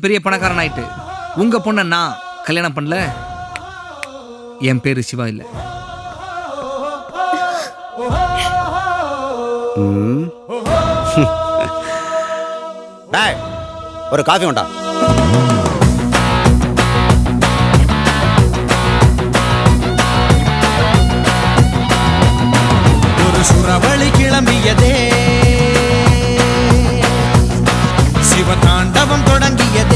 பெரிய பணக்காரன் ஆயிட்டு உங்க பொண்ணை நான் கல்யாணம் பண்ணல. என் பேரு சிவா இல்ல. டேய், ஒரு காஃபி உண்டா? ஒரு சுறவழி கிளம்பியதே, சிவதாண்டவம் தொடங்கியதே.